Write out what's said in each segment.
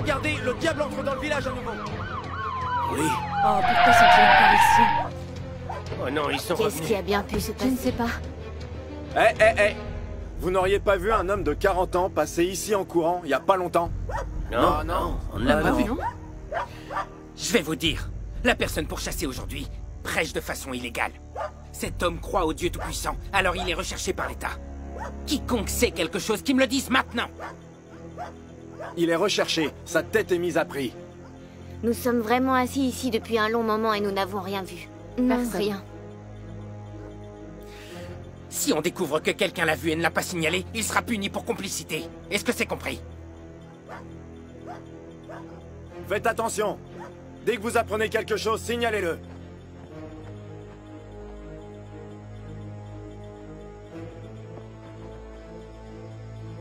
Regardez, le diable entre dans le village à nouveau. Oui. Oh, pourquoi sont-ils encore ici? Oh non, ils sont Qu'est-ce revenus. qui a bien pu se passer? Je ne sais pas. Eh. Vous n'auriez pas vu un homme de 40 ans passer ici en courant, il y a pas longtemps? Non, on ne l'a pas vu. Non? Je vais vous dire, la personne pourchassée aujourd'hui prêche de façon illégale. Cet homme croit au Dieu Tout-Puissant, alors il est recherché par l'État. Quiconque sait quelque chose, qui me le dise maintenant. Il est recherché, sa tête est mise à prix. Nous sommes vraiment assis ici depuis un long moment et nous n'avons rien vu. Non, Personne. rien. Si on découvre que quelqu'un l'a vu et ne l'a pas signalé, il sera puni pour complicité. Est-ce que c'est compris? Faites attention. Dès que vous apprenez quelque chose, signalez-le.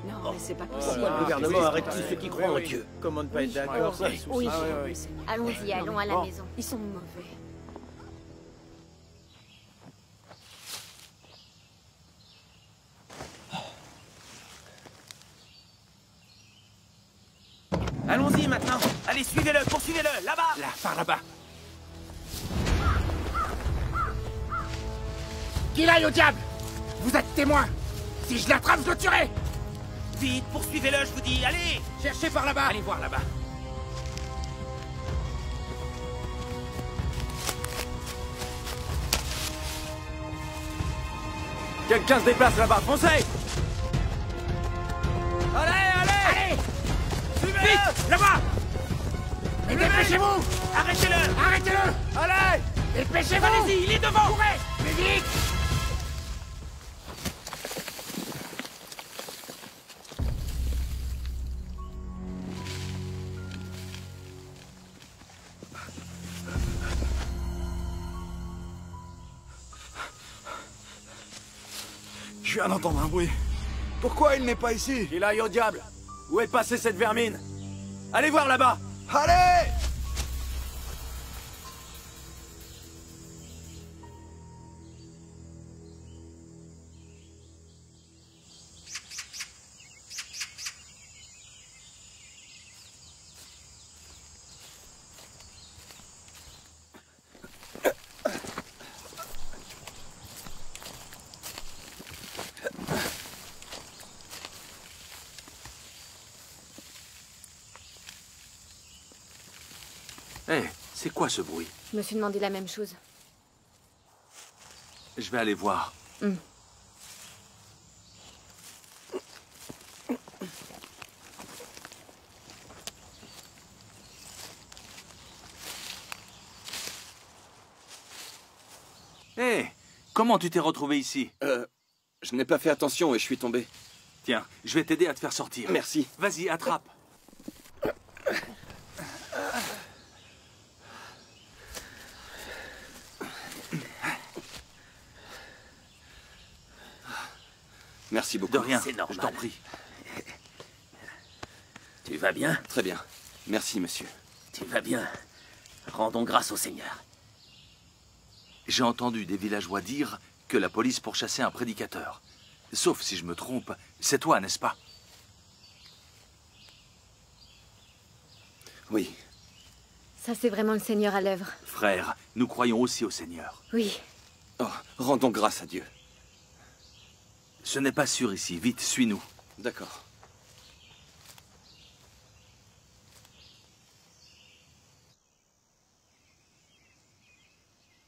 Non, mais c'est pas Pourquoi possible. le gouvernement arrête tous ceux qui croient en Dieu? Comment ne pas être d'accord, ça? Oui. oui. Allons-y, allons à la Bon. maison. Ils sont mauvais. Allons-y maintenant. Allez, suivez-le, poursuivez-le, là-bas. Là, par là-bas. Qu'il aille au diable! Vous êtes témoin! Si je l'attrape, je le tuerai! Vite, poursuivez-le, je vous dis, allez. Cherchez par là-bas! Allez voir là-bas. Quelqu'un se déplace là-bas, foncez! Allez! Vite! Là-bas! Et dépêchez-vous! Arrêtez-le. Arrêtez-le! Allez! Dépêchez-vous! Allez-y, il est devant! Courez! Plus vite! Je viens d'entendre un bruit. Pourquoi il n'est pas ici? Qu'il aille au diable! Où est passée cette vermine? Allez voir là-bas! Allez! Hé, c'est quoi ce bruit? Je me suis demandé la même chose. Je vais aller voir. Hé, comment tu t'es retrouvé ici? Je n'ai pas fait attention et je suis tombé. Tiens, je vais t'aider à te faire sortir. Merci. Vas-y, attrape. Merci beaucoup. De rien, C'est normal. je t'en prie. Tu vas bien? Très bien. Merci, monsieur. Tu vas bien. Rendons grâce au Seigneur. J'ai entendu des villageois dire que la police pourchassait un prédicateur. Sauf si je me trompe, c'est toi, n'est-ce pas? Oui. Ça, c'est vraiment le Seigneur à l'œuvre. Frère, nous croyons aussi au Seigneur. Oui. Oh, rendons grâce à Dieu. Ce n'est pas sûr ici. Vite, suis-nous. D'accord.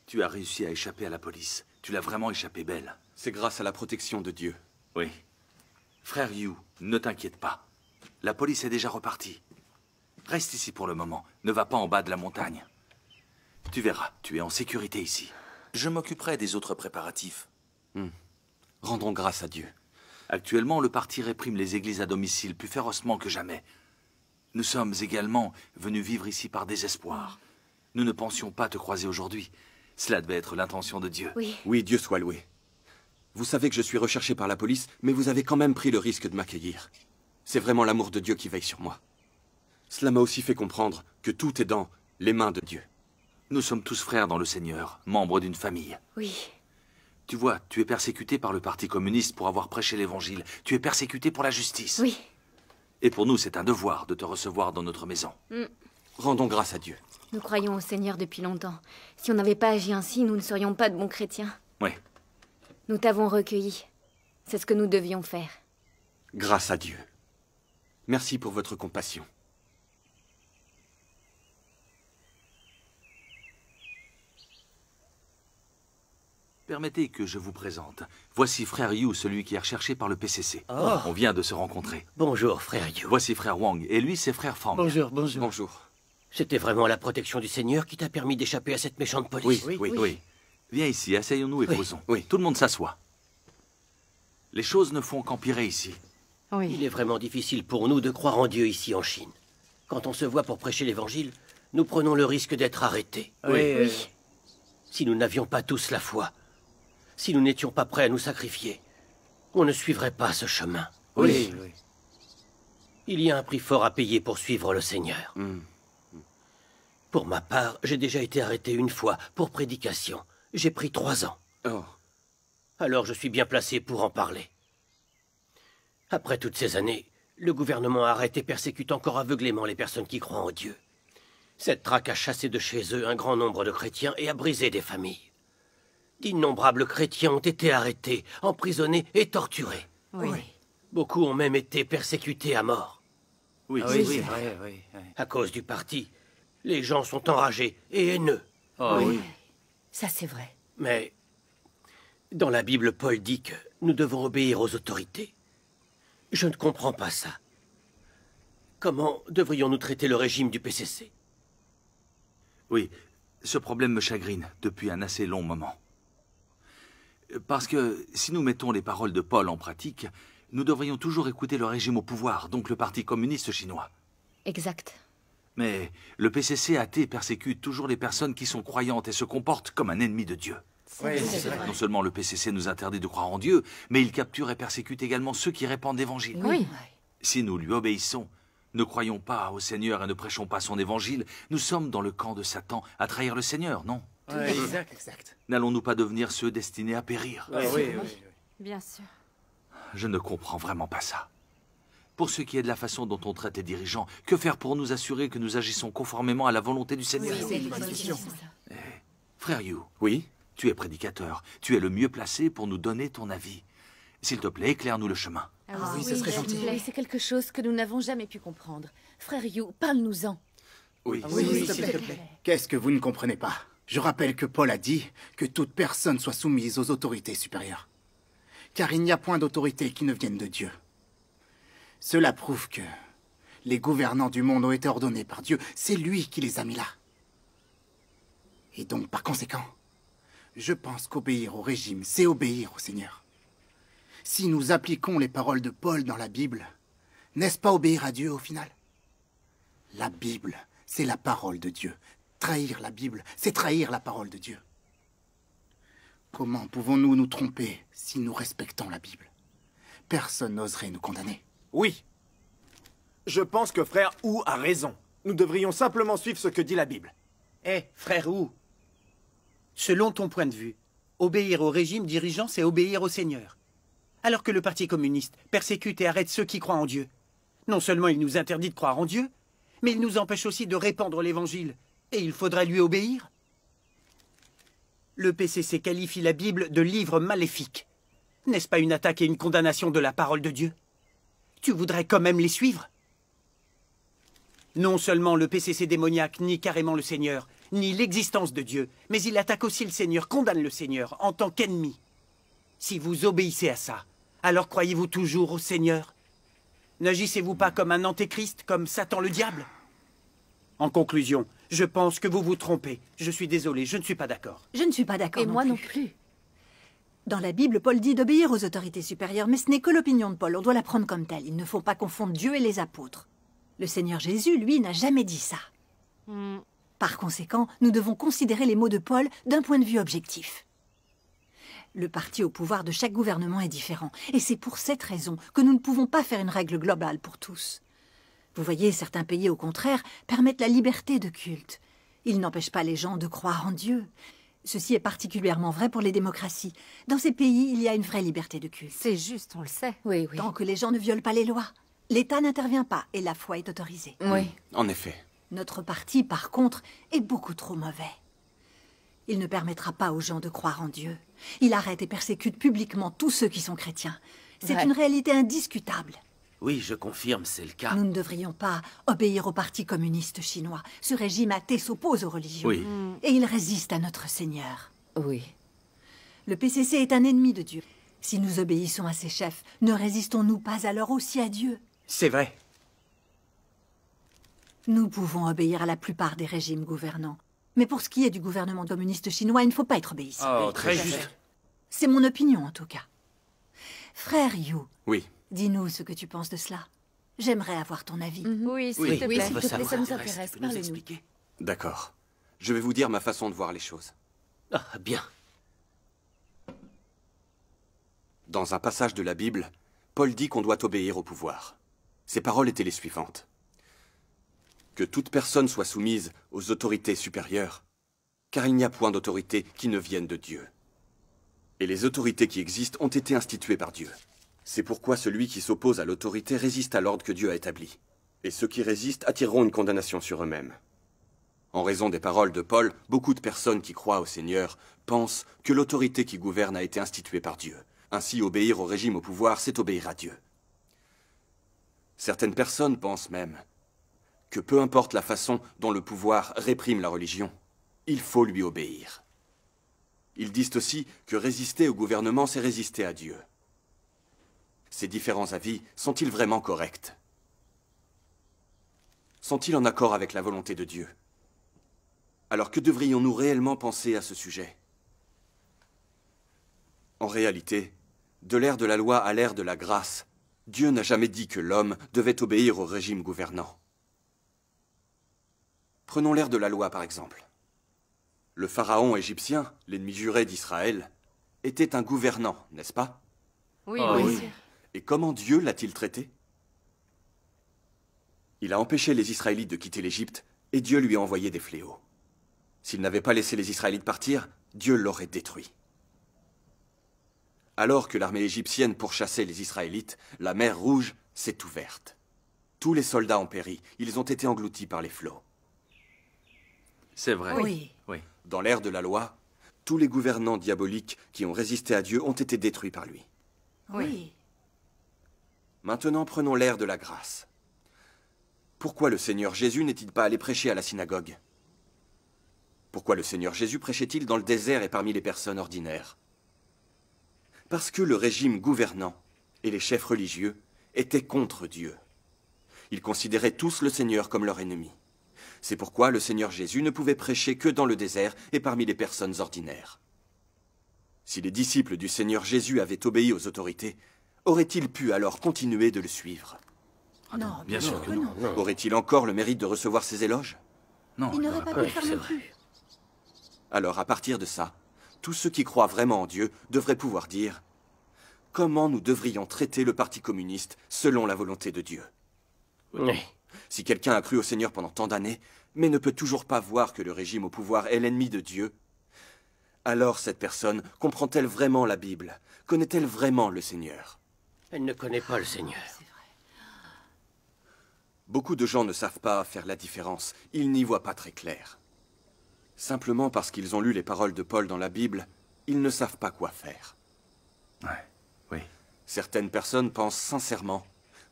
Tu as réussi à échapper à la police. Tu l'as vraiment échappé belle. C'est grâce à la protection de Dieu. Oui. Frère Hugh, ne t'inquiète pas. La police est déjà repartie. Reste ici pour le moment. Ne va pas en bas de la montagne. Tu verras, tu es en sécurité ici. Je m'occuperai des autres préparatifs. Rendons grâce à Dieu. Actuellement, le parti réprime les églises à domicile plus férocement que jamais. Nous sommes également venus vivre ici par désespoir. Nous ne pensions pas te croiser aujourd'hui. Cela devait être l'intention de Dieu. Oui. Oui, Dieu soit loué. Vous savez que je suis recherché par la police, mais vous avez quand même pris le risque de m'accueillir. C'est vraiment l'amour de Dieu qui veille sur moi. Cela m'a aussi fait comprendre que tout est dans les mains de Dieu. Nous sommes tous frères dans le Seigneur, membres d'une famille. Oui. Tu vois, tu es persécuté par le Parti communiste pour avoir prêché l'Évangile. Tu es persécuté pour la justice. Oui. Et pour nous, c'est un devoir de te recevoir dans notre maison. Rendons grâce à Dieu. Nous croyons au Seigneur depuis longtemps. Si on n'avait pas agi ainsi, nous ne serions pas de bons chrétiens. Oui. Nous t'avons recueilli. C'est ce que nous devions faire. Grâce à Dieu. Merci pour votre compassion. Permettez que je vous présente. Voici frère Yu, celui qui est recherché par le PCC. Oh. On vient de se rencontrer. Bonjour, frère Yu. Voici frère Wang, et lui, c'est frère Fang. Bonjour, bonjour. Bonjour. C'était vraiment la protection du Seigneur qui t'a permis d'échapper à cette méchante police. Oui. Viens ici, asseyons-nous et Oui. causons. Oui. Tout le monde s'assoit. Les choses ne font qu'empirer ici. Il est vraiment difficile pour nous de croire en Dieu ici en Chine. Quand on se voit pour prêcher l'Évangile, nous prenons le risque d'être arrêtés. Oui. Si nous n'avions pas tous la foi, si nous n'étions pas prêts à nous sacrifier, on ne suivrait pas ce chemin. Oui. Il y a un prix fort à payer pour suivre le Seigneur. Pour ma part, j'ai déjà été arrêté une fois pour prédication. J'ai pris 3 ans. Oh. Alors je suis bien placé pour en parler. Après toutes ces années, le gouvernement arrête et persécute encore aveuglément les personnes qui croient en Dieu. Cette traque a chassé de chez eux un grand nombre de chrétiens et a brisé des familles. D'innombrables chrétiens ont été arrêtés, emprisonnés et torturés. Beaucoup ont même été persécutés à mort. Oui, Oui. À cause du parti, les gens sont enragés et haineux. Ça, c'est vrai. Mais dans la Bible, Paul dit que nous devons obéir aux autorités. Je ne comprends pas ça. Comment devrions-nous traiter le régime du PCC? Oui, ce problème me chagrine depuis un assez long moment. Parce que si nous mettons les paroles de Paul en pratique, nous devrions toujours écouter le régime au pouvoir, donc le Parti communiste chinois. Exact. Mais le PCC athée persécute toujours les personnes qui sont croyantes et se comporte comme un ennemi de Dieu. Non seulement le PCC nous interdit de croire en Dieu, mais il capture et persécute également ceux qui répandent l'évangile. Si nous lui obéissons, ne croyons pas au Seigneur et ne prêchons pas son évangile, nous sommes dans le camp de Satan à trahir le Seigneur, non? Exact. N'allons-nous pas devenir ceux destinés à périr? Bien sûr. Je ne comprends vraiment pas ça. Pour ce qui est de la façon dont on traite les dirigeants, que faire pour nous assurer que nous agissons conformément à la volonté du Seigneur? Frère Yu, Oui? tu es prédicateur. Tu es le mieux placé pour nous donner ton avis. S'il te plaît, éclaire-nous le chemin. Ce serait gentil. C'est quelque chose que nous n'avons jamais pu comprendre. Frère Yu, parle-nous-en. Oui. S'il te plaît. Qu'est-ce que vous ne comprenez pas? Je rappelle que Paul a dit que toute personne soit soumise aux autorités supérieures. Car il n'y a point d'autorité qui ne vienne de Dieu. Cela prouve que les gouvernants du monde ont été ordonnés par Dieu. C'est lui qui les a mis là. Et donc, par conséquent, je pense qu'obéir au régime, c'est obéir au Seigneur. Si nous appliquons les paroles de Paul dans la Bible, n'est-ce pas obéir à Dieu au final? La Bible, c'est la parole de Dieu. Trahir la Bible, c'est trahir la parole de Dieu. Comment pouvons-nous nous tromper si nous respectons la Bible? Personne n'oserait nous condamner. Oui. Je pense que frère Wu a raison. Nous devrions simplement suivre ce que dit la Bible. Frère Wu, selon ton point de vue, obéir au régime dirigeant, c'est obéir au Seigneur. Alors que le Parti communiste persécute et arrête ceux qui croient en Dieu. Non seulement il nous interdit de croire en Dieu, mais il nous empêche aussi de répandre l'Évangile. Et il faudrait lui obéir. Le PCC qualifie la Bible de livre maléfique. N'est-ce pas une attaque et une condamnation de la parole de Dieu? Tu voudrais quand même les suivre? Non seulement le PCC démoniaque nie carrément le Seigneur, ni l'existence de Dieu, mais il attaque aussi le Seigneur, condamne le Seigneur en tant qu'ennemi. Si vous obéissez à ça, alors croyez-vous toujours au Seigneur? N'agissez-vous pas comme un antéchrist, comme Satan le diable? En conclusion, je pense que vous vous trompez. Je suis désolé, je ne suis pas d'accord. Je ne suis pas d'accord. Et moi non plus. Dans la Bible, Paul dit d'obéir aux autorités supérieures, mais ce n'est que l'opinion de Paul. On doit la prendre comme telle. Il ne faut pas confondre Dieu et les apôtres. Le Seigneur Jésus, lui, n'a jamais dit ça. Par conséquent, nous devons considérer les mots de Paul d'un point de vue objectif. Le parti au pouvoir de chaque gouvernement est différent. Et c'est pour cette raison que nous ne pouvons pas faire une règle globale pour tous. Vous voyez, certains pays, au contraire, permettent la liberté de culte. Ils n'empêchent pas les gens de croire en Dieu. Ceci est particulièrement vrai pour les démocraties. Dans ces pays, il y a une vraie liberté de culte. C'est juste, on le sait. Oui. Tant que les gens ne violent pas les lois. L'État n'intervient pas et la foi est autorisée. Oui. En effet. Notre parti, par contre, est beaucoup trop mauvais. Il ne permettra pas aux gens de croire en Dieu. Il arrête et persécute publiquement tous ceux qui sont chrétiens. C'est une réalité indiscutable. Oui, je confirme, c'est le cas. Nous ne devrions pas obéir au Parti communiste chinois. Ce régime athée s'oppose aux religions. Oui. Et il résiste à notre Seigneur. Oui. Le PCC est un ennemi de Dieu. Si nous obéissons à ses chefs, ne résistons-nous pas alors aussi à Dieu? C'est vrai. Nous pouvons obéir à la plupart des régimes gouvernants. Mais pour ce qui est du gouvernement communiste chinois, il ne faut pas être obéissant. Oh, très juste. C'est mon opinion, en tout cas. Frère Yu, Oui. dis-nous ce que tu penses de cela. J'aimerais avoir ton avis. Oui, s'il Oui, te oui, plaît, s'il te plaît, ça nous tu intéresse. peux nous Parle-nous. expliquer? D'accord. Je vais vous dire ma façon de voir les choses. Ah, bien. Dans un passage de la Bible, Paul dit qu'on doit obéir au pouvoir. Ses paroles étaient les suivantes. Que toute personne soit soumise aux autorités supérieures, car il n'y a point d'autorité qui ne vienne de Dieu. Et les autorités qui existent ont été instituées par Dieu. C'est pourquoi celui qui s'oppose à l'autorité résiste à l'ordre que Dieu a établi. Et ceux qui résistent attireront une condamnation sur eux-mêmes. En raison des paroles de Paul, beaucoup de personnes qui croient au Seigneur pensent que l'autorité qui gouverne a été instituée par Dieu. Ainsi, obéir au régime au pouvoir, c'est obéir à Dieu. Certaines personnes pensent même que peu importe la façon dont le pouvoir réprime la religion, il faut lui obéir. Ils disent aussi que résister au gouvernement, c'est résister à Dieu. Ces différents avis sont-ils vraiment corrects? Sont-ils en accord avec la volonté de Dieu? Alors que devrions-nous réellement penser à ce sujet? En réalité, de l'ère de la loi à l'ère de la grâce, Dieu n'a jamais dit que l'homme devait obéir au régime gouvernant. Prenons l'ère de la loi, par exemple. Le pharaon égyptien, l'ennemi juré d'Israël, était un gouvernant, n'est-ce pas? Oui, Oh, bien oui. sûr. Et comment Dieu l'a-t-il traité? Il a empêché les Israélites de quitter l'Égypte, et Dieu lui a envoyé des fléaux. S'il n'avait pas laissé les Israélites partir, Dieu l'aurait détruit. Alors que l'armée égyptienne pourchassait les Israélites, la mer Rouge s'est ouverte. Tous les soldats ont péri, ils ont été engloutis par les flots. C'est vrai. Oui. Oui. Dans l'ère de la loi, tous les gouvernants diaboliques qui ont résisté à Dieu ont été détruits par lui. Oui. Maintenant, prenons l'ère de la grâce. Pourquoi le Seigneur Jésus n'est-il pas allé prêcher à la synagogue? Pourquoi le Seigneur Jésus prêchait-il dans le désert et parmi les personnes ordinaires? Parce que le régime gouvernant et les chefs religieux étaient contre Dieu. Ils considéraient tous le Seigneur comme leur ennemi. C'est pourquoi le Seigneur Jésus ne pouvait prêcher que dans le désert et parmi les personnes ordinaires. Si les disciples du Seigneur Jésus avaient obéi aux autorités, auraient-ils pu alors continuer de le suivre? Non, bien sûr que non. Aurait-il encore le mérite de recevoir ses éloges? Non. Il n'aurait pas pu le faire c'est non vrai. plus. Alors, à partir de ça, tous ceux qui croient vraiment en Dieu devraient pouvoir dire comment nous devrions traiter le Parti communiste selon la volonté de Dieu. Oui. Si quelqu'un a cru au Seigneur pendant tant d'années, mais ne peut toujours pas voir que le régime au pouvoir est l'ennemi de Dieu, alors cette personne comprend-elle vraiment la Bible? Connaît-elle vraiment le Seigneur? Elle ne connaît pas le Seigneur. Beaucoup de gens ne savent pas faire la différence. Ils n'y voient pas très clair. Simplement parce qu'ils ont lu les paroles de Paul dans la Bible, ils ne savent pas quoi faire. Ouais. Oui. Certaines personnes pensent sincèrement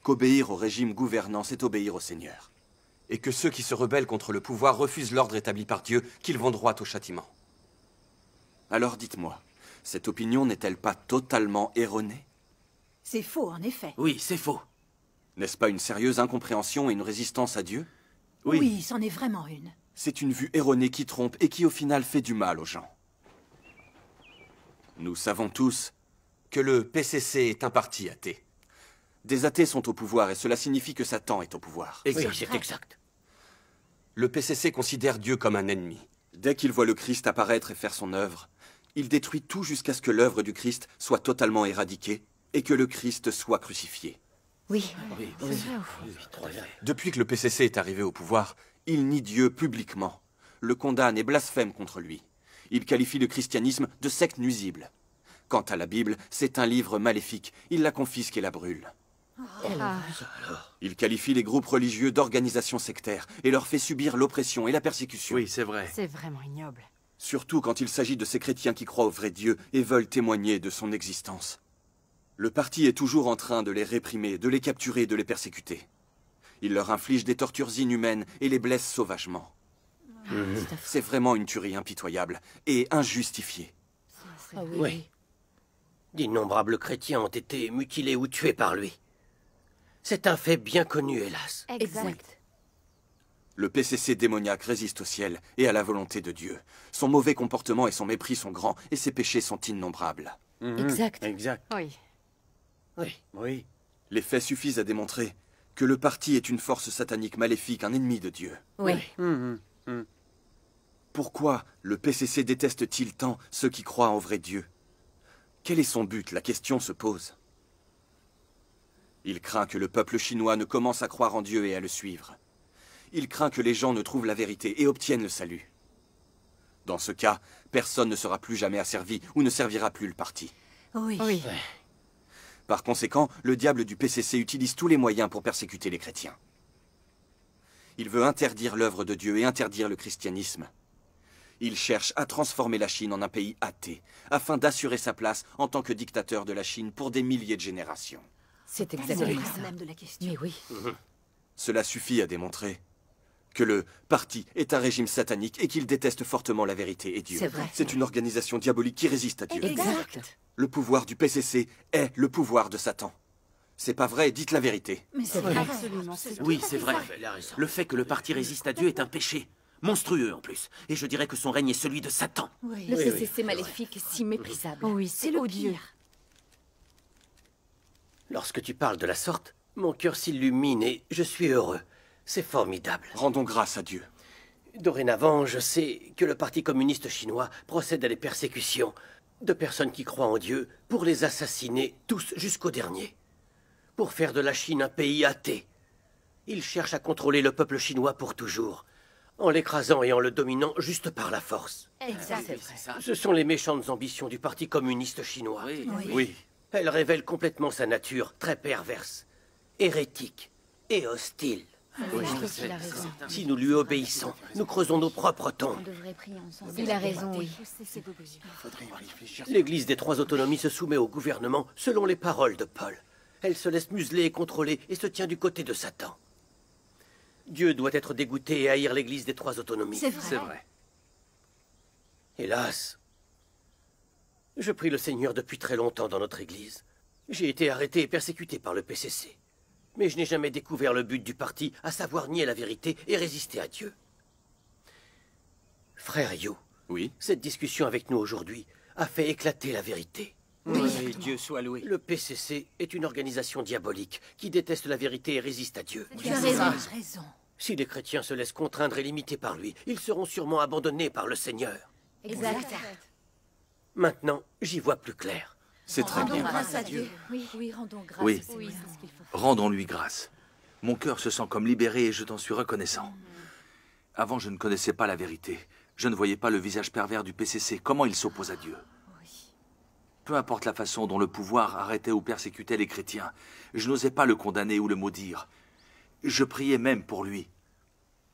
qu'obéir au régime gouvernant, c'est obéir au Seigneur. Et que ceux qui se rebellent contre le pouvoir refusent l'ordre établi par Dieu, qu'ils vont droit au châtiment. Alors dites-moi, cette opinion n'est-elle pas totalement erronée? C'est faux, en effet. Oui, c'est faux. N'est-ce pas une sérieuse incompréhension et une résistance à Dieu? Oui, c'en est vraiment une. C'est une vue erronée qui trompe et qui au final fait du mal aux gens. Nous savons tous que le PCC est un parti athée. Des athées sont au pouvoir et cela signifie que Satan est au pouvoir. Oui, c'est exact. Le PCC considère Dieu comme un ennemi. Dès qu'il voit le Christ apparaître et faire son œuvre, il détruit tout jusqu'à ce que l'œuvre du Christ soit totalement éradiquée et que le Christ soit crucifié. Oui. Depuis que le PCC est arrivé au pouvoir, il nie Dieu publiquement, le condamne et blasphème contre lui. Il qualifie le christianisme de secte nuisible. Quant à la Bible, c'est un livre maléfique, il la confisque et la brûle. Il qualifie les groupes religieux d'organisations sectaires et leur fait subir l'oppression et la persécution. Oui, c'est vrai. C'est vraiment ignoble. Surtout quand il s'agit de ces chrétiens qui croient au vrai Dieu et veulent témoigner de son existence. Le parti est toujours en train de les réprimer, de les capturer, de les persécuter. Il leur inflige des tortures inhumaines et les blesse sauvagement. C'est vraiment une tuerie impitoyable et injustifiée. Oui. D'innombrables chrétiens ont été mutilés ou tués par lui. C'est un fait bien connu, hélas. Exact. Le PCC démoniaque résiste au ciel et à la volonté de Dieu. Son mauvais comportement et son mépris sont grands et ses péchés sont innombrables. Exact. Exact. Oui. Oui. Les faits suffisent à démontrer que le parti est une force satanique maléfique, un ennemi de Dieu. Oui. Pourquoi le PCC déteste-t-il tant ceux qui croient en vrai Dieu? Quel est son but? La question se pose. Il craint que le peuple chinois ne commence à croire en Dieu et à le suivre. Il craint que les gens ne trouvent la vérité et obtiennent le salut. Dans ce cas, personne ne sera plus jamais asservi ou ne servira plus le parti. Oui. Par conséquent, le diable du PCC utilise tous les moyens pour persécuter les chrétiens. Il veut interdire l'œuvre de Dieu et interdire le christianisme. Il cherche à transformer la Chine en un pays athée, afin d'assurer sa place en tant que dictateur de la Chine pour des milliers de générations. C'est C'est exactement le ça. même de la question. Mais oui. Cela suffit à démontrer que le parti est un régime satanique et qu'il déteste fortement la vérité et Dieu. C'est vrai. C'est une organisation diabolique qui résiste à Dieu. Exact. Le pouvoir du PCC est le pouvoir de Satan. C'est pas vrai, dites la vérité. Mais c'est vrai. Absolument. Oui, c'est vrai. Elle a raison. Le fait que le parti résiste à Dieu est un péché. Monstrueux en plus. Et je dirais que son règne est celui de Satan. Oui. Le PCC maléfique est si méprisable. Oui, c'est odieux. Lorsque tu parles de la sorte, mon cœur s'illumine et je suis heureux. C'est formidable. Rendons grâce à Dieu. Dorénavant, je sais que le Parti communiste chinois procède à des persécutions de personnes qui croient en Dieu pour les assassiner tous jusqu'au dernier. Pour faire de la Chine un pays athée. Il cherche à contrôler le peuple chinois pour toujours, en l'écrasant et en le dominant juste par la force. Exact. Ce sont les méchantes ambitions du Parti communiste chinois. Oui. Elles révèlent complètement sa nature très perverse, hérétique et hostile. Je trouve qu'il a raison. Si nous lui obéissons, nous creusons nos propres tombes. On devrait prier ensemble. Il a raison, oui. L'Église des Trois Autonomies se soumet au gouvernement selon les paroles de Paul. Elle se laisse museler et contrôler et se tient du côté de Satan. Dieu doit être dégoûté et haïr l'Église des Trois Autonomies. C'est vrai. C'est vrai. Hélas, je prie le Seigneur depuis très longtemps dans notre Église. J'ai été arrêté et persécuté par le PCC. Mais je n'ai jamais découvert le but du parti, à savoir nier la vérité et résister à Dieu. Frère Yu, Oui. cette discussion avec nous aujourd'hui a fait éclater la vérité. Oui, Dieu soit loué. Le PCC est une organisation diabolique qui déteste la vérité et résiste à Dieu. Tu as raison. Si les chrétiens se laissent contraindre et limiter par lui, ils seront sûrement abandonnés par le Seigneur. Exact. Maintenant, j'y vois plus clair. C'est très bien. Grâce à Dieu. Oui, rendons grâce. Oui. au Seigneur, c'est ce qu'il faut faire. Rendons-lui grâce. Mon cœur se sent comme libéré et je t'en suis reconnaissant. Avant, je ne connaissais pas la vérité. Je ne voyais pas le visage pervers du PCC. Comment il s'oppose à Dieu. Peu importe la façon dont le pouvoir arrêtait ou persécutait les chrétiens, je n'osais pas le condamner ou le maudire. Je priais même pour lui.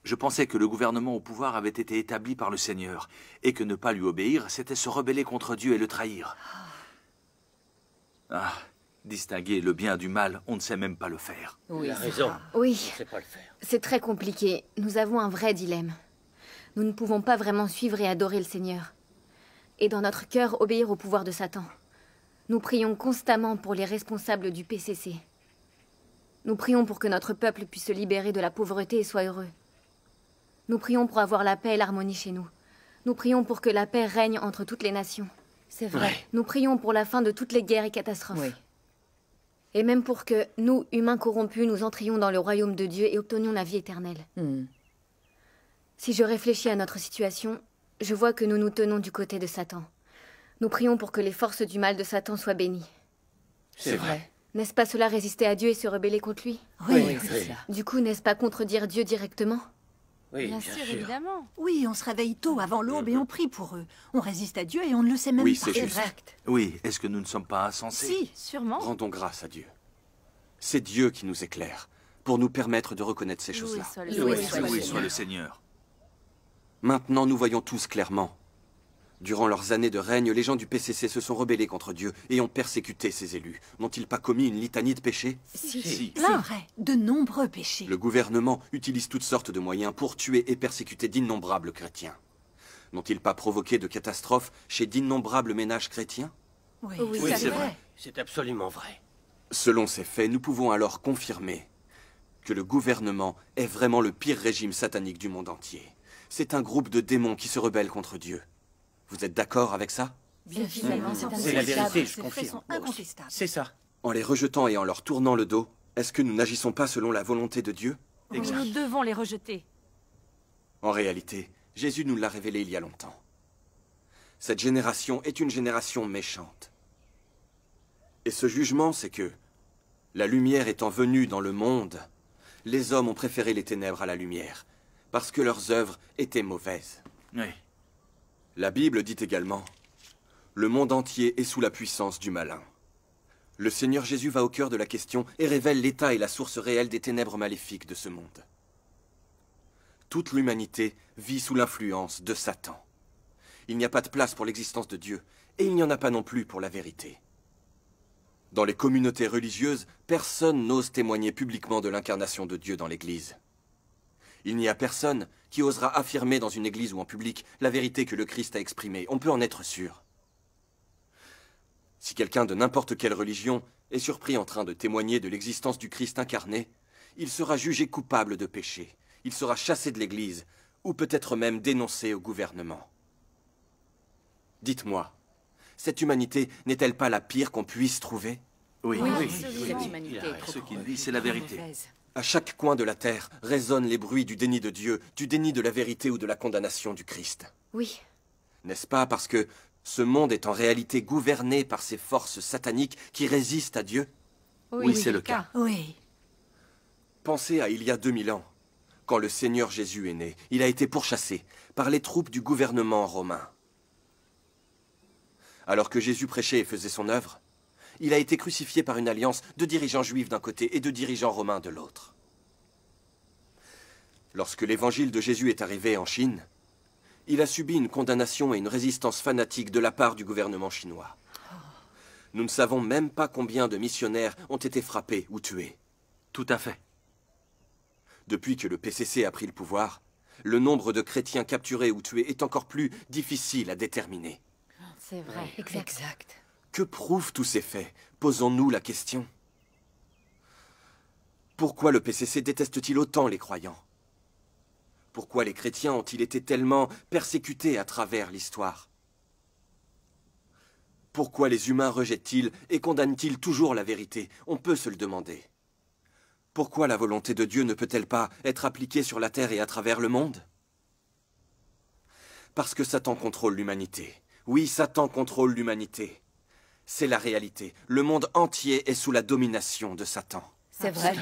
Je pensais que le gouvernement au pouvoir avait été établi par le Seigneur, et que ne pas lui obéir, c'était se rebeller contre Dieu et le trahir. Ah, distinguer le bien du mal, on ne sait même pas le faire. Il a raison. Oui, On ne sait pas le faire. c'est très compliqué. Nous avons un vrai dilemme. Nous ne pouvons pas vraiment suivre et adorer le Seigneur. Et dans notre cœur, obéir au pouvoir de Satan. Nous prions constamment pour les responsables du PCC. Nous prions pour que notre peuple puisse se libérer de la pauvreté et soit heureux. Nous prions pour avoir la paix et l'harmonie chez nous. Nous prions pour que la paix règne entre toutes les nations. C'est vrai. Nous prions pour la fin de toutes les guerres et catastrophes. Oui. Et même pour que nous, humains corrompus, nous entrions dans le royaume de Dieu et obtenions la vie éternelle. Si je réfléchis à notre situation, je vois que nous nous tenons du côté de Satan. Nous prions pour que les forces du mal de Satan soient bénies. C'est vrai. N'est-ce pas cela résister à Dieu et se rebeller contre lui? Oui. C'est ça. Du coup, n'est-ce pas contredire Dieu directement? Oui, Bien sûr, évidemment. Oui, on se réveille tôt avant l'aube et on prie pour eux. On résiste à Dieu et on ne le sait même Oui, pas. c'est juste. Exact. Oui, est-ce que nous ne sommes pas insensés? Si. Sûrement. Rendons grâce à Dieu. C'est Dieu qui nous éclaire, pour nous permettre de reconnaître ces choses-là. Loué soit le Seigneur. Maintenant, nous voyons tous clairement. Durant leurs années de règne, les gens du PCC se sont rebellés contre Dieu et ont persécuté ses élus. N'ont-ils pas commis une litanie de péchés? C'est vrai, de nombreux péchés. Le gouvernement utilise toutes sortes de moyens pour tuer et persécuter d'innombrables chrétiens. N'ont-ils pas provoqué de catastrophes chez d'innombrables ménages chrétiens? Oui, c'est vrai. C'est absolument vrai. Selon ces faits, nous pouvons alors confirmer que le gouvernement est vraiment le pire régime satanique du monde entier. C'est un groupe de démons qui se rebellent contre Dieu. Vous êtes d'accord avec ça? C'est la vérité, je confirme. C'est ça. En les rejetant et en leur tournant le dos, est-ce que nous n'agissons pas selon la volonté de Dieu? Nous devons les rejeter. En réalité, Jésus nous l'a révélé il y a longtemps. Cette génération est une génération méchante. Et ce jugement, c'est que, la lumière étant venue dans le monde, les hommes ont préféré les ténèbres à la lumière, parce que leurs œuvres étaient mauvaises. Oui. La Bible dit également, « Le monde entier est sous la puissance du malin. » Le Seigneur Jésus va au cœur de la question et révèle l'état et la source réelle des ténèbres maléfiques de ce monde. Toute l'humanité vit sous l'influence de Satan. Il n'y a pas de place pour l'existence de Dieu, et il n'y en a pas non plus pour la vérité. Dans les communautés religieuses, personne n'ose témoigner publiquement de l'incarnation de Dieu dans l'Église. Il n'y a personne qui osera affirmer dans une église ou en public la vérité que le Christ a exprimée. On peut en être sûr. Si quelqu'un de n'importe quelle religion est surpris en train de témoigner de l'existence du Christ incarné, il sera jugé coupable de péché. Il sera chassé de l'église, ou peut-être même dénoncé au gouvernement. Dites-moi, cette humanité n'est-elle pas la pire qu'on puisse trouver? Oui. Cette humanité est trop Ce qu'il dit, c'est la vérité. À chaque coin de la terre résonnent les bruits du déni de Dieu, du déni de la vérité ou de la condamnation du Christ. Oui. N'est-ce pas parce que ce monde est en réalité gouverné par ces forces sataniques qui résistent à Dieu? Oui, c'est le cas. Oui. Pensez à il y a 2000 ans, quand le Seigneur Jésus est né. Il a été pourchassé par les troupes du gouvernement romain. Alors que Jésus prêchait et faisait son œuvre, il a été crucifié par une alliance de dirigeants juifs d'un côté et de dirigeants romains de l'autre. Lorsque l'évangile de Jésus est arrivé en Chine, il a subi une condamnation et une résistance fanatique de la part du gouvernement chinois. Nous ne savons même pas combien de missionnaires ont été frappés ou tués. Tout à fait. Depuis que le PCC a pris le pouvoir, le nombre de chrétiens capturés ou tués est encore plus difficile à déterminer. C'est vrai, exact. Que prouvent tous ces faits? Posons-nous la question. Pourquoi le PCC déteste-t-il autant les croyants? Pourquoi les chrétiens ont-ils été tellement persécutés à travers l'histoire? Pourquoi les humains rejettent-ils et condamnent-ils toujours la vérité? On peut se le demander. Pourquoi la volonté de Dieu ne peut-elle pas être appliquée sur la terre et à travers le monde? Parce que Satan contrôle l'humanité. Oui, Satan contrôle l'humanité. C'est la réalité. Le monde entier est sous la domination de Satan. C'est vrai.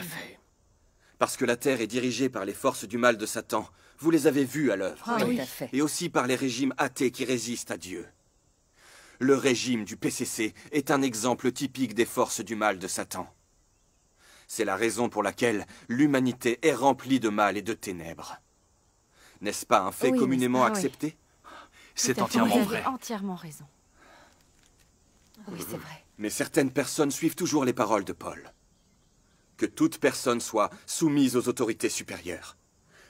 Parce que la terre est dirigée par les forces du mal de Satan. Vous les avez vues à l'œuvre. Ah, oui. Tout à fait. Et aussi par les régimes athées qui résistent à Dieu. Le régime du PCC est un exemple typique des forces du mal de Satan. C'est la raison pour laquelle l'humanité est remplie de mal et de ténèbres. N'est-ce pas un fait communément accepté? C'est entièrement vrai. Vous avez entièrement raison. Oui, c'est vrai. Mais certaines personnes suivent toujours les paroles de Paul. Que toute personne soit soumise aux autorités supérieures.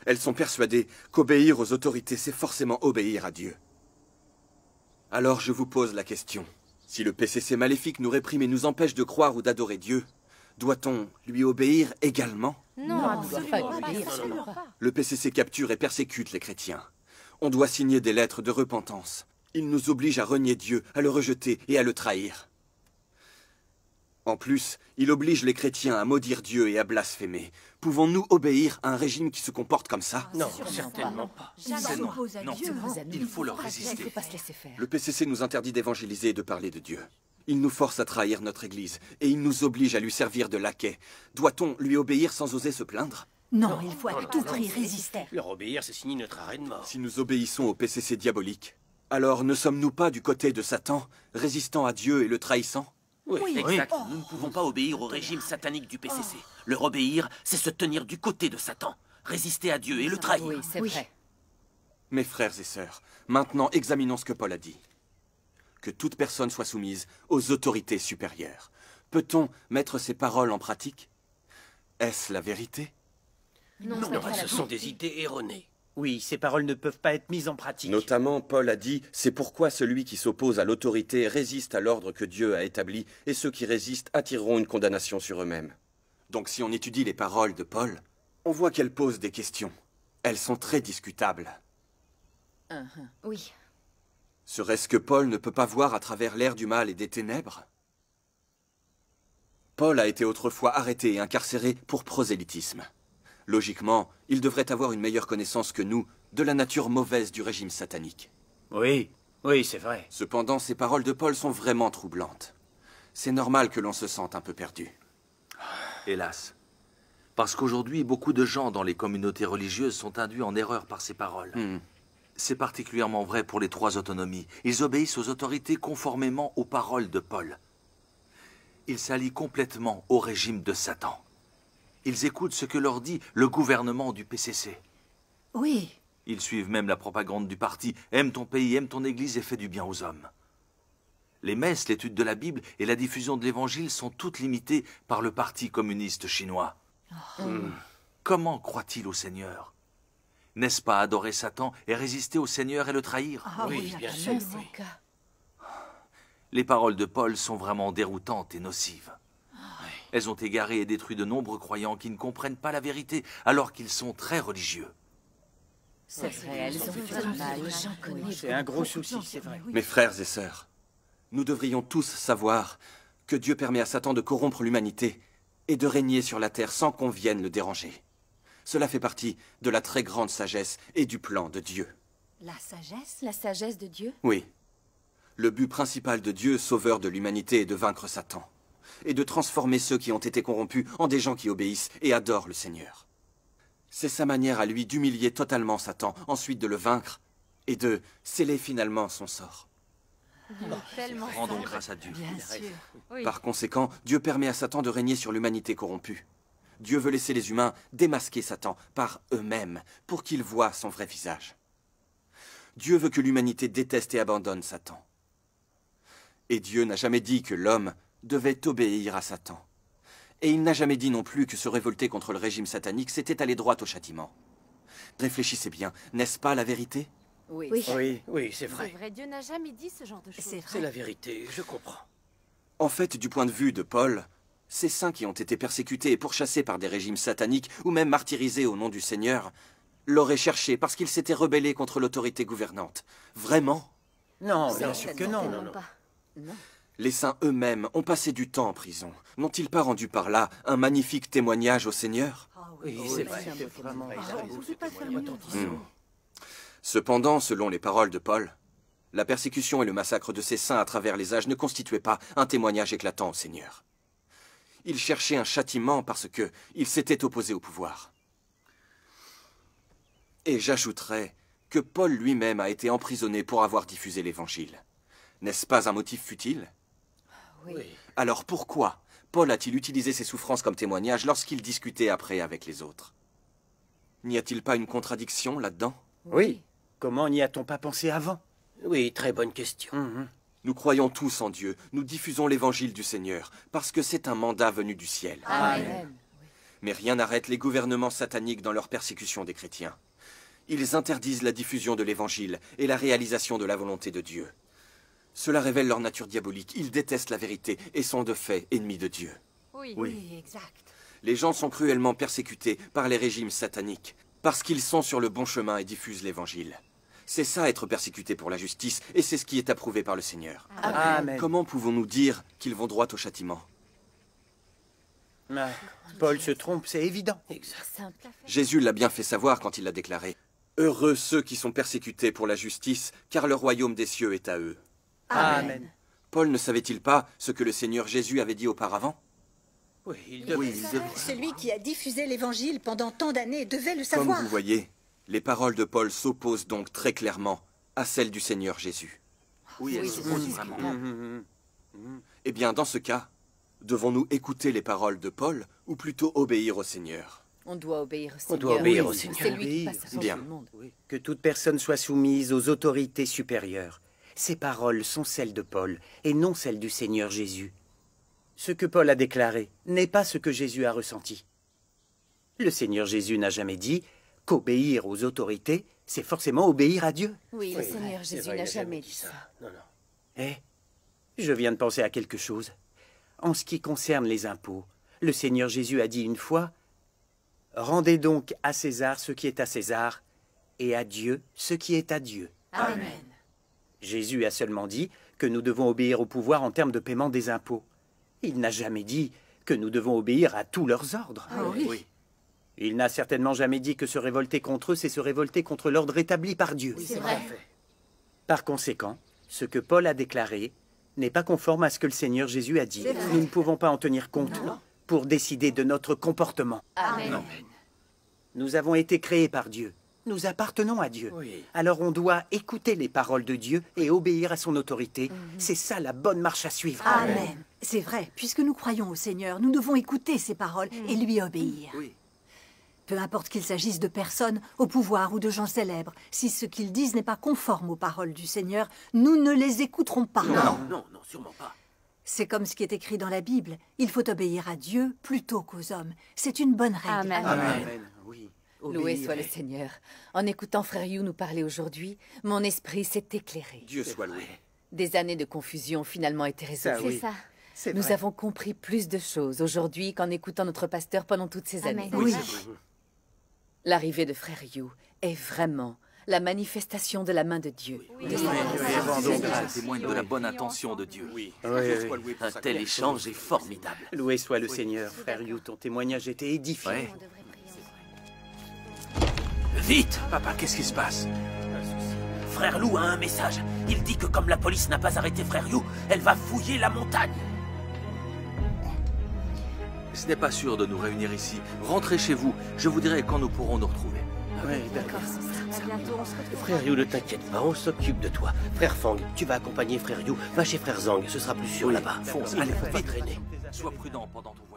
Elles sont persuadées qu'obéir aux autorités, c'est forcément obéir à Dieu. Alors je vous pose la question. Si le PCC maléfique nous réprime et nous empêche de croire ou d'adorer Dieu, doit-on lui obéir également? Non, absolument pas. Le PCC capture et persécute les chrétiens. On doit signer des lettres de repentance. Il nous oblige à renier Dieu, à le rejeter et à le trahir. En plus, il oblige les chrétiens à maudire Dieu et à blasphémer. Pouvons-nous obéir à un régime qui se comporte comme ça? Non, certainement pas. C'est non. Il faut leur résister. Il ne faut pas se laisser faire. Le PCC nous interdit d'évangéliser et de parler de Dieu. Il nous force à trahir notre Église et il nous oblige à lui servir de laquais. Doit-on lui obéir sans oser se plaindre? Non, il faut à tout prix résister. Leur obéir, c'est signer notre arrêt de mort. Si nous obéissons au PCC diabolique, alors ne sommes-nous pas du côté de Satan, résistant à Dieu et le trahissant? Oui, exact. Nous ne pouvons pas obéir au régime satanique du PCC. Leur obéir, c'est se tenir du côté de Satan, résister à Dieu et le trahir. Oui, c'est vrai. Mes frères et sœurs, maintenant examinons ce que Paul a dit. Que toute personne soit soumise aux autorités supérieures. Peut-on mettre ces paroles en pratique? Est-ce la vérité? Non, ce sont des idées erronées. Oui, ces paroles ne peuvent pas être mises en pratique. Notamment, Paul a dit « C'est pourquoi celui qui s'oppose à l'autorité résiste à l'ordre que Dieu a établi, et ceux qui résistent attireront une condamnation sur eux-mêmes. » Donc si on étudie les paroles de Paul, on voit qu'elles posent des questions. Elles sont très discutables. Oui. Serait-ce que Paul ne peut pas voir à travers l'air du mal et des ténèbres? Paul a été autrefois arrêté et incarcéré pour prosélytisme. Logiquement, il devrait avoir une meilleure connaissance que nous de la nature mauvaise du régime satanique. Oui, oui, c'est vrai. Cependant, ces paroles de Paul sont vraiment troublantes. C'est normal que l'on se sente un peu perdu. Hélas. Parce qu'aujourd'hui, beaucoup de gens dans les communautés religieuses sont induits en erreur par ces paroles. C'est particulièrement vrai pour les 3 autonomies. Ils obéissent aux autorités conformément aux paroles de Paul. Ils s'allient complètement au régime de Satan. Ils écoutent ce que leur dit le gouvernement du PCC. Oui. Ils suivent même la propagande du parti « Aime ton pays, aime ton église et fais du bien aux hommes ». Les messes, l'étude de la Bible et la diffusion de l'Évangile sont toutes limitées par le parti communiste chinois. Comment croit-il au Seigneur? N'est-ce pas adorer Satan et résister au Seigneur et le trahir? Oui, bien sûr. Les paroles de Paul sont vraiment déroutantes et nocives. Elles ont égaré et détruit de nombreux croyants qui ne comprennent pas la vérité alors qu'ils sont très religieux. C'est vrai, elles ont fait mal. J'en connais. C'est un gros souci, c'est vrai. Mes frères et sœurs, nous devrions tous savoir que Dieu permet à Satan de corrompre l'humanité et de régner sur la terre sans qu'on vienne le déranger. Cela fait partie de la très grande sagesse et du plan de Dieu. La sagesse? La sagesse de Dieu? Oui. Le but principal de Dieu, sauveur de l'humanité, est de vaincre Satan et de transformer ceux qui ont été corrompus en des gens qui obéissent et adorent le Seigneur. C'est sa manière à lui d'humilier totalement Satan, ensuite de le vaincre et de sceller finalement son sort. Rendons grâce à Dieu. Bien sûr. Oui. Par conséquent, Dieu permet à Satan de régner sur l'humanité corrompue. Dieu veut laisser les humains démasquer Satan par eux-mêmes pour qu'ils voient son vrai visage. Dieu veut que l'humanité déteste et abandonne Satan. Et Dieu n'a jamais dit que l'homme devait obéir à Satan. Et il n'a jamais dit non plus que se révolter contre le régime satanique, c'était aller droit au châtiment. Réfléchissez bien, n'est-ce pas la vérité? Oui. Oui, c'est vrai. C'est vrai, Dieu n'a jamais dit ce genre de choses. C'est C'est vrai. la vérité, je comprends. En fait, du point de vue de Paul, ces saints qui ont été persécutés et pourchassés par des régimes sataniques, ou même martyrisés au nom du Seigneur, l'auraient cherché parce qu'ils s'étaient rebellés contre l'autorité gouvernante. Vraiment? Non, bien sûr que non. Certainement pas. Les saints eux-mêmes ont passé du temps en prison. N'ont-ils pas rendu par là un magnifique témoignage au Seigneur? Oui, c'est vrai. C'est vraiment Cependant, selon les paroles de Paul, la persécution et le massacre de ces saints à travers les âges ne constituaient pas un témoignage éclatant au Seigneur. Ils cherchaient un châtiment parce que ils s'étaient opposés au pouvoir. Et j'ajouterais que Paul lui-même a été emprisonné pour avoir diffusé l'Évangile. N'est-ce pas un motif futile? Oui. Alors pourquoi Paul a-t-il utilisé ses souffrances comme témoignage lorsqu'il discutait après avec les autres? N'y a-t-il pas une contradiction là-dedans? Oui. Comment n'y a-t-on pas pensé avant? Oui, très bonne question. Nous croyons tous en Dieu, nous diffusons l'évangile du Seigneur, parce que c'est un mandat venu du ciel. Amen. Mais rien n'arrête les gouvernements sataniques dans leur persécution des chrétiens. Ils interdisent la diffusion de l'évangile et la réalisation de la volonté de Dieu. Cela révèle leur nature diabolique, ils détestent la vérité et sont de fait ennemis de Dieu. Oui, exact. Les gens sont cruellement persécutés par les régimes sataniques, parce qu'ils sont sur le bon chemin et diffusent l'évangile. C'est ça être persécuté pour la justice, et c'est ce qui est approuvé par le Seigneur. Amen. Comment pouvons-nous dire qu'ils vont droit au châtiment? Ah, Paul se trompe, c'est évident. Simple. Jésus l'a bien fait savoir quand il l'a déclaré. « Heureux ceux qui sont persécutés pour la justice, car le royaume des cieux est à eux. » Amen. Paul ne savait-il pas ce que le Seigneur Jésus avait dit auparavant? Oui, il devait. Celui qui a diffusé l'évangile pendant tant d'années devait le Comme savoir. vous voyez, les paroles de Paul s'opposent donc très clairement à celles du Seigneur Jésus. Oui, elles s'opposent vraiment. Eh bien, dans ce cas, devons-nous écouter les paroles de Paul ou plutôt obéir au Seigneur? On doit obéir au Seigneur. On doit obéir au Oui, Seigneur. C'est lui qui passe avant Bien. tout le monde. Que toute personne soit soumise aux autorités supérieures. Ces paroles sont celles de Paul et non celles du Seigneur Jésus. Ce que Paul a déclaré n'est pas ce que Jésus a ressenti. Le Seigneur Jésus n'a jamais dit qu'obéir aux autorités, c'est forcément obéir à Dieu. Oui, le Seigneur Jésus n'a jamais dit ça. Non, non. Eh, je viens de penser à quelque chose. En ce qui concerne les impôts, le Seigneur Jésus a dit une fois « Rendez donc à César ce qui est à César, et à Dieu ce qui est à Dieu. » Amen. Jésus a seulement dit que nous devons obéir au pouvoir en termes de paiement des impôts. Il n'a jamais dit que nous devons obéir à tous leurs ordres. Ah oui. Il n'a certainement jamais dit que se révolter contre eux, c'est se révolter contre l'ordre établi par Dieu. Oui, c'est vrai. Par conséquent, ce que Paul a déclaré n'est pas conforme à ce que le Seigneur Jésus a dit. C'est vrai. Nous ne pouvons pas en tenir compte pour décider de notre comportement. Amen. Nous avons été créés par Dieu. Nous appartenons à Dieu. Oui. Alors on doit écouter les paroles de Dieu et obéir à son autorité. C'est ça la bonne marche à suivre. Amen. C'est vrai, puisque nous croyons au Seigneur, nous devons écouter ses paroles et lui obéir. Oui. Peu importe qu'il s'agisse de personnes, au pouvoir ou de gens célèbres, si ce qu'ils disent n'est pas conforme aux paroles du Seigneur, nous ne les écouterons pas. Non, non, non, sûrement pas. C'est comme ce qui est écrit dans la Bible. Il faut obéir à Dieu plutôt qu'aux hommes. C'est une bonne règle. Amen. Amen. Oui. Loué Obéir. soit le Seigneur. En écoutant Frère Hugh nous parler aujourd'hui, mon esprit s'est éclairé. Dieu soit loué. Des années de confusion ont finalement été résolues. C'est ça. C'est Nous vrai. avons compris plus de choses aujourd'hui qu'en écoutant notre pasteur pendant toutes ces Amen. années. Oui. L'arrivée de Frère Hugh est vraiment la manifestation de la main de Dieu. De sa grâce. Rendons grâce. Témoigne de la bonne intention de Dieu. Oui. Oui, Dieu oui. soit loué pour Un sa tel claire échange est formidable. Loué soit le Seigneur, Frère Hugh. Ton témoignage était édifiant. Ouais. Vite! Papa, qu'est-ce qui se passe? Frère Lou a un message. Il dit que comme la police n'a pas arrêté Frère Hugh, elle va fouiller la montagne. Ce n'est pas sûr de nous réunir ici. Rentrez chez vous. Je vous dirai quand nous pourrons nous retrouver. Oui, d'accord. Frère Hugh, ne t'inquiète pas, on s'occupe de toi. Frère Fang, tu vas accompagner Frère Hugh. Va chez Frère Zhang, ce sera plus sûr là-bas. Fonce, Il allez, ne faut pas vite. traîner. Sois prudent pendant ton voyage.